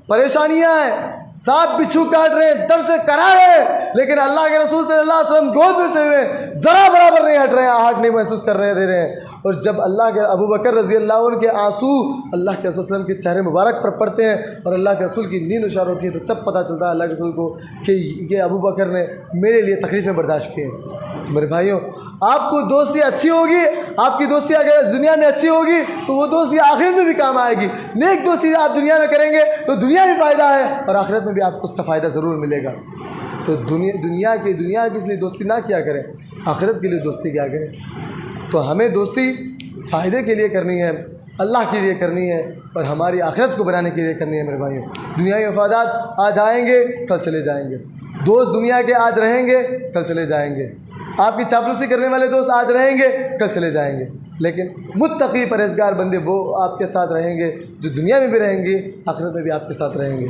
Speaker 1: پریشانیاں ہیں، سانپ بچھو کاٹ رہے ہیں، در سے کرا رہے ہیں، لیکن اللہ کے رسول صلی اللہ علیہ وسلم گود میں سے ہوئے ذرا برابر نہیں ہٹ رہے ہیں، آہٹ نہیں محسوس کر رہے دے رہے ہیں۔ اور جب اللہ کے ابو بکر رضی اللہ عنہ کے آنسو اللہ کے رسول صلی اللہ علیہ وسلم کے چہرے مبارک پر پڑتے ہیں اور اللہ کے رسول کی نیند اشار ہوتی ہے، تو تب پتہ چلتا ہے اللہ کے رسول کو کہ ابو بکر نے میرے لیے تکلیفیں برداشت کی ہیں۔ تو میرے بھائیوں آپ کو دوستی اچھی ہوگی، آپ کی دوستی اگر دنیا میں اچھی ہوگی تو وہ دوستی آخرت میں بھی کام آئے گی۔ نیک دوستی آپ دنیا میں کریں گے تو دنیا میں فائدہ ہے اور آخرت میں بھی آپ کو اس کا فائدہ ضرور ملے گا۔ تو دنیا کی اس لیے دوستی نہ کیا کریں، آخرت کے لیے دوستی کیا کریں۔ تو ہمیں دوستی فائدے کے لیے کرنی ہے، اللہ کے لیے کرنی ہے، اور ہماری آخرت کو بنانے کے لیے کرنی ہے میرے بھائیوں۔ دنیاوی مفادات آج آئیں گے کل چلے جائیں گے، دوست دنیا کے آج رہیں گے کل چلے جائیں گے، آپ کی چاپلوسی کرنے والے دوست آج رہیں گے کل چلے جائیں گے، لیکن متقی پرہیزگار بندے وہ آپ کے ساتھ رہیں گے جو دنیا میں بھی رہیں گے، آخرت میں بھی آپ کے ساتھ رہیں گے۔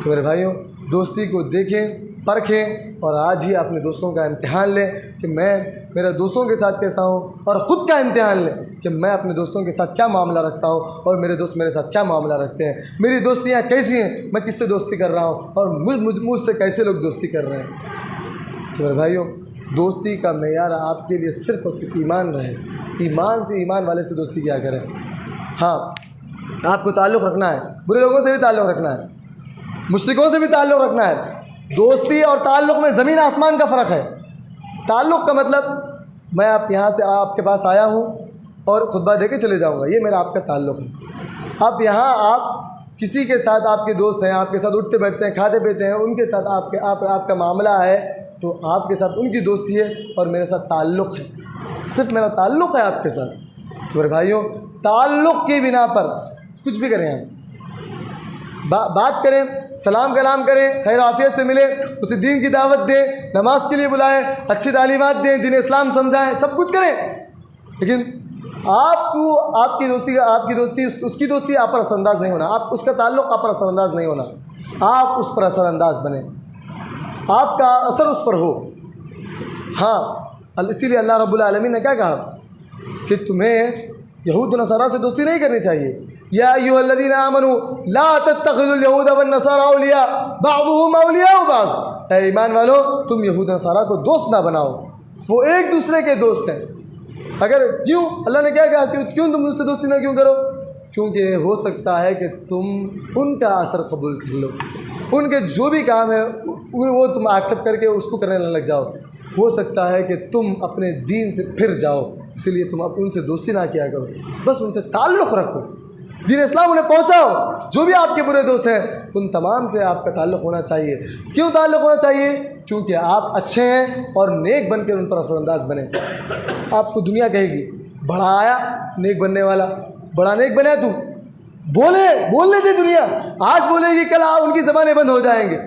Speaker 1: تو میرے بھائیوں دوستی کو دیکھیں، پرکھیں، اور آج ہی اپنے دوستوں کا امتحان لیں کہ میں میرے دوستوں کے ساتھ کیسا ہوں، اور خود کا امتحان لیں کہ میں اپنے دوستوں کے ساتھ کیا معاملہ رکھتا ہوں اور میرے دوست میرے ساتھ کیا معاملہ رکھتے ہیں، میری دوستیاں کیسی ہیں، میں کس سے دوستی کر رہا ہوں اور مجھ سے کیسے لوگ دوستی کر رہے ہیں۔ تو میرے بھائیوں دوستی کا معیار آپ کے لیے صرف اور صرف ایمان رہے، ایمان سے ایمان والے سے دوستی کیا کریں۔ ہاں آپ کو تعلق رکھنا ہے، برے لوگوں سے بھی تعلق رکھنا ہے، مشرکوں سے بھی تعلق رکھنا ہے. دوستی اور تعلق میں زمین آسمان کا فرق ہے. تعلق کا مطلب میں یہاں سے آپ کے پاس آیا ہوں اور خطبہ دے کے چلے جاؤں گا، یہ میرا آپ کا تعلق ہے. اب یہاں آپ کسی کے ساتھ آپ کے دوست ہیں، آپ کے ساتھ اٹھتے بیٹھتے ہیں، کھاتے پیتے ہیں، ان کے ساتھ آپ کا معاملہ ہے، تو آپ کے ساتھ ان کی دوستی ہے اور میرے ساتھ تعلق ہے، صرف میرا تعلق ہے آپ کے ساتھ. تو میرے بھائیوں، تعلق کی بنا پر کچھ بھی کریں، آپ بات کریں، سلام کلام کریں، خیر عافیت سے ملیں، اسے دین کی دعوت دیں، نماز کے لیے بلائیں، اچھی تعلیمات دیں، دین اسلام سمجھائیں، سب کچھ کریں، لیکن آپ کی دوستی اس کی دوستی آپ پر اثر انداز نہیں ہونا، آپ اس کا تعلق آپ پر اثر انداز نہیں ہونا، آپ اس پر اثر انداز بنیں، آپ کا اثر اس پر ہو. ہاں، اسی لیے اللہ رب العالمین نے کیا کہا کہ تمہیں یہود و نصارہ سے دوستی نہیں کرنی چاہیے. یا ایھا الذین آمنوا لا تتخذوا اليہود والنصارى اولیاء بعضهم اولیاء بعض. اے ایمان والو، تم یہود و نصارہ کو دوست نہ بناؤ، وہ ایک دوسرے کے دوست ہیں. اگر کیوں اللہ نے کیا کہا، کیوں تم اس سے دوستی نہ کیوں کرو؟ کیونکہ ہو سکتا ہے کہ تم ان کا اثر قبول کر لو، ان کے جو بھی کام ہے وہ تم ایکسیپٹ کر کے اس کو کرنے لگ جاؤ. ہو سکتا ہے کہ تم اپنے دین سے پھر جاؤ، اسی لیے تم اب ان سے دوستی نہ کیا کرو، بس ان سے تعلق رکھو، دین اسلام انہیں پہنچاؤ. جو بھی آپ کے برے دوست ہیں ان تمام سے آپ کا تعلق ہونا چاہیے. کیوں تعلق ہونا چاہیے؟ کیونکہ آپ اچھے ہیں اور نیک بن کے ان پر اثر انداز بنیں. آپ کو دنیا کہے گی بڑا آیا نیک بننے والا، بڑا نیک بنا تو بولنے دے. دنیا آج بولے گی، کل ان کی زبانیں بند ہو جائیں گے.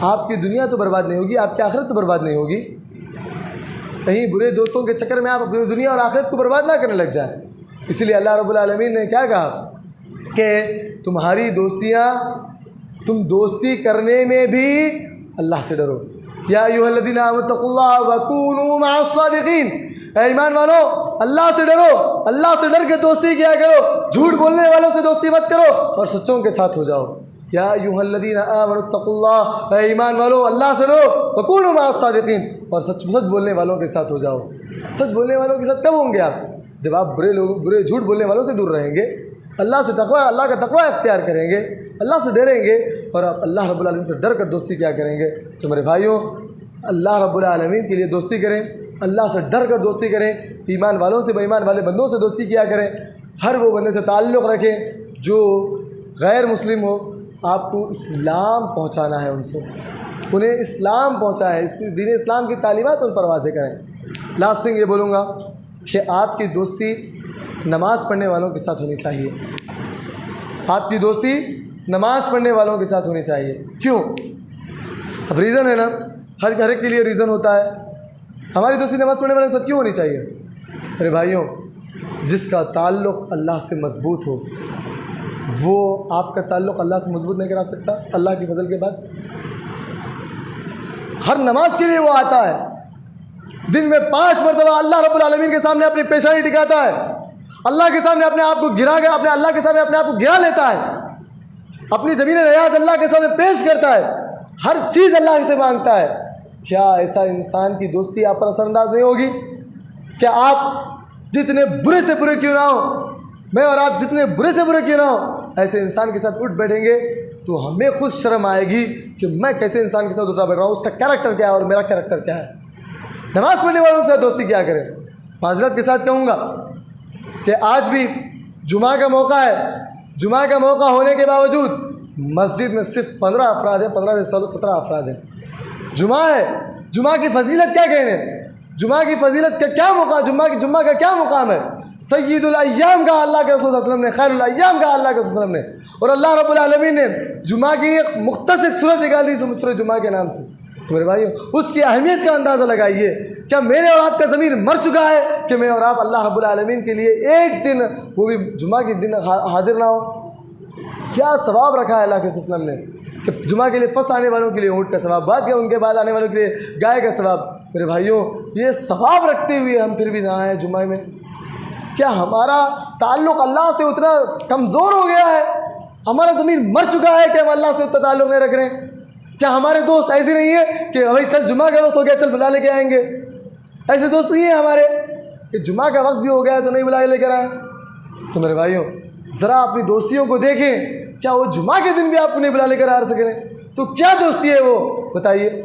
Speaker 1: آپ کی دنیا تو برباد نہیں ہوگی، آپ کی آخرت تو برباد نہیں ہوگی. کہیں برے دوستوں کے چکر میں آپ اپنی دنیا اور آخرت کو برباد نہ کرنے لگ جائیں. اسی لیے اللہ رب العالمین نے کیا کہا کہ تمہاری دوستیاں، تم دوستی کرنے میں بھی اللہ سے ڈرو. یا ایھا الذین آمنوا اتقوا اللہ وکونوا مع الصادقین. اے ایمان والو، اللہ سے ڈرو، اللہ سے ڈر کے دوستی کیا کرو، جھوٹ بولنے والوں سے دوستی مت کرو اور سچوں کے ساتھ ہو جاؤ. یا ایھا الذین آمنوا اتقوا اللہ. اے ایمان والو، اللہ سے ڈرو، وکونوا مع الصادقین، اور سچ بولنے والوں کے ساتھ ہو جاؤ. سچ بولنے والوں کے ساتھ کب ہوں گے آپ؟ جب آپ برے جھوٹ بولنے والوں سے دور رہیں گے، اللہ کا تقوی اختیار کریں گے، اللہ سے ڈریں گے، اور آپ اللہ رب العالمین سے ڈر کر دوستی کیا کریں گے. تو میرے بھائیوں، اللہ رب العالمین کے لیے دوستی کریں، اللہ سے ڈر کر دوستی کریں، ایمان والوں سے، بے ایمان والے بندوں سے دوستی کیا کریں. ہر وہ بندے سے تعلق رکھیں جو غیر مسلم ہو. آپ کو اسلام پہنچانا ہے، ان سے انہیں اسلام پہنچائیں، دین اسلام کی تعلیمات ان پر واضح کریں. لاسٹ تھنگ یہ بولوں گا کہ آپ کی دوستی نماز پڑھنے والوں کے ساتھ ہونی چاہیے. آپ کی دوستی نماز پڑھنے والوں کے ساتھ ہونی چاہیے. کیوں؟ اب ریزن ہے نا، ہر ایک کے لیے ریزن ہوتا ہے. ہماری دوستی نماز پڑھنے والوں کے ساتھ کیوں ہونی چاہیے؟ میرے بھائیوں، جس کا تعلق اللہ سے مضبوط ہو، وہ آپ کا تعلق اللہ سے مضبوط نہیں کرا سکتا اللہ کی فضل کے بعد. ہر نماز کے لیے وہ آتا ہے، دن میں 5 مرتبہ اللہ رب العالمین کے سامنے اپنی پیشانی ٹکاتا ہے، اللہ کے سامنے اپنے آپ کو اللہ کے سامنے اپنے آپ کو گرا لیتا ہے، اپنی زمین ریاض اللہ کے سامنے پیش کرتا ہے، ہر چیز اللہ سے مانگتا ہے. کیا ایسا انسان کی دوستی آپ پر اثر انداز نہیں ہوگی؟ کیا آپ جتنے برے سے برے کیوں نہ ہو، میں اور آپ جتنے برے سے برے کیوں نہ ہو، ایسے انسان کے ساتھ اٹھ بیٹھیں گے تو ہمیں خود شرم آئے گی کہ میں کیسے انسان کے ساتھ اٹھا بیٹھ رہا ہوں، اس کا کیریکٹر کیا ہے اور میرا کیریکٹر کیا ہے. نماز پڑھنے والوں کے ساتھ دوستی کیا کریں. معذرت کے ساتھ کہوں گا کہ آج بھی جمعہ کا موقع ہے، جمعہ کا موقع ہونے کے باوجود مسجد میں صرف 15 افراد ہیں، 15 سے 17 افراد ہیں. جمعہ ہے، جمعہ کی فضیلت کیا کہنے، جمعہ کی فضیلت کا کیا موقع، جمعہ کا کیا مقام ہے. سید الایام کہا اللہ کے رسول صلی اللہ علیہ وسلم نے، خیر الایام کہا اللہ کے رسول صلی اللہ علیہ وسلم نے، اور اللہ رب العالمین نے جمعہ کی ایک مختصر سورت نکال دی سورہ جمعہ کے نام سے. تو میرے بھائیوں، اس کی اہمیت کا اندازہ لگائیے. کیا میرے اور آپ کا ضمیر مر چکا ہے کہ میں اور آپ اللہ رب العالمین کے لیے ایک دن، وہ بھی جمعہ کے دن، حاضر نہ ہو؟ کیا ثواب رکھا ہے اللہ کے رسول صلی اللہ علیہ وسلم نے کہ جمعہ کے لیے فرسٹ آنے والوں کے لیے اونٹ کا ثواب، بعد کے ان کے بعد آنے والوں کے لیے گائے کا ثواب. میرے بھائیوں، یہ ثواب رکھتے ہوئے ہم پھر بھی نہ آئے جمعہ میں. کیا ہمارا تعلق اللہ سے اتنا کمزور ہو گیا ہے، ہمارا ضمیر مر چکا ہے کہ ہم اللہ سے اتنا تعلق نہیں رکھ رہے ہیں؟ کیا ہمارے دوست ایسے نہیں ہیں کہ بھائی چل جمعہ کا وقت ہو گیا چل بلا لے کے آئیں گے؟ ایسے دوست نہیں ہیں ہمارے کہ جمعہ کا وقت بھی ہو گیا ہے تو نہیں بلا لے کر آئیں. تو میرے بھائیوں، ذرا اپنی دوستیوں کو دیکھیں کیا وہ جمعہ کے دن بھی آپ کو نہیں بلا لے کر آ سکیں؟ تو کیا دوستی ہے وہ بتائیے؟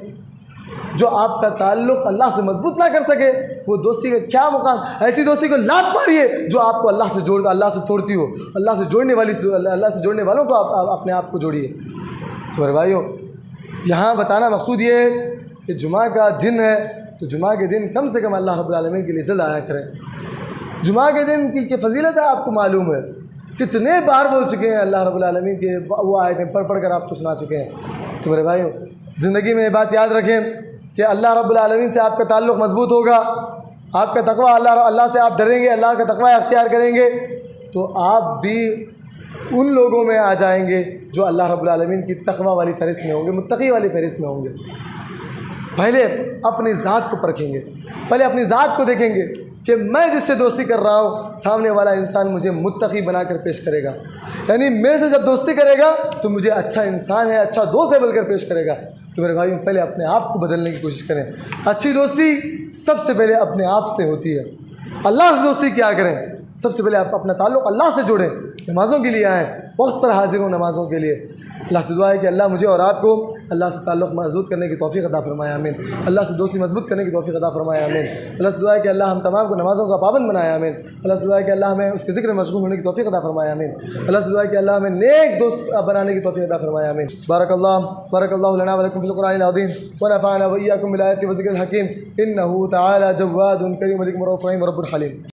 Speaker 1: جو آپ کا تعلق اللہ سے مضبوط نہ کر سکے، وہ دوستی کا کیا مقام؟ ایسی دوستی کو لات ماریے جو آپ کو اللہ سے جوڑتا، اللہ سے توڑتی ہو۔ اللہ سے جوڑنے والوں کو آپ اپنے آپ کو جوڑیے۔ تو میرے بھائیوں، یہاں بتانا مقصود یہ ہے کہ جمعہ کا دن ہے تو جمعہ کے دن کم سے کم اللہ رب العالمین کے لیے جلد آیا کریں۔ جمعہ کے دن کی فضیلت ہے، آپ کو معلوم ہے، کتنے بار بول چکے ہیں اللہ رب العالمین کے وہ آیتیں پڑھ پڑھ کر آپ کو سنا چکے ہیں۔ تو میرے بھائیوں، زندگی میں یہ بات یاد رکھیں کہ اللہ رب العالمین سے آپ کا تعلق مضبوط ہوگا، آپ کا تقویٰ، اللہ سے آپ ڈریں گے، اللہ کا تقویٰ اختیار کریں گے، تو آپ بھی ان لوگوں میں آ جائیں گے جو اللہ رب العالمین کی تقویٰ والی فہرست میں ہوں گے، متقی والی فہرست میں ہوں گے۔ پہلے اپنی ذات کو پرکھیں گے، پہلے اپنی ذات کو دیکھیں گے کہ میں جس سے دوستی کر رہا ہوں، سامنے والا انسان مجھے متقی بنا کر پیش کرے گا، یعنی میرے سے جب دوستی کرے گا تو مجھے اچھا انسان ہے، اچھا دوست ہے بول کر پیش کرے گا۔ تو میرے بھائیوں، پہلے اپنے آپ کو بدلنے کی کوشش کریں۔ اچھی دوستی سب سے پہلے اپنے آپ سے ہوتی ہے۔ اللہ سے دوستی کیا کریں؟ سب سے پہلے آپ اپنا تعلق اللہ سے جوڑیں، نمازوں کے لیے آئیں، وقت پر حاضر ہوں نمازوں کے لیے۔ اللہ سے دعا ہے کہ اللہ مجھے اور آپ کو اللہ سے تعلق مضبوط کرنے کی توفیق عطا فرمائے، آمین۔ اللہ سے دوستی مضبوط کرنے کی توفیق عطا فرمائے، آمین۔ اللہ سے دعا ہے کہ اللہ ہم تمام کو نمازوں کا پابند بنائے، آمین۔ اللہ سے دعا ہے کہ اللہ ہمیں اس کے ذکر میں مشغول ہونے کی توفیق عطا فرمائے، آمین۔ اللہ سے دعا ہے کہ اللہ ہمیں نیک دوست بنانے کی توفیق عطا فرمائے، آمین۔ بارک اللہ لنا ولکم فی القرآن العظیم ونفعنا وإياکم بالآیات والذکر الحکیم، انہ تعالی جواد کریم ملک رؤوف رحیم رب الحلیم۔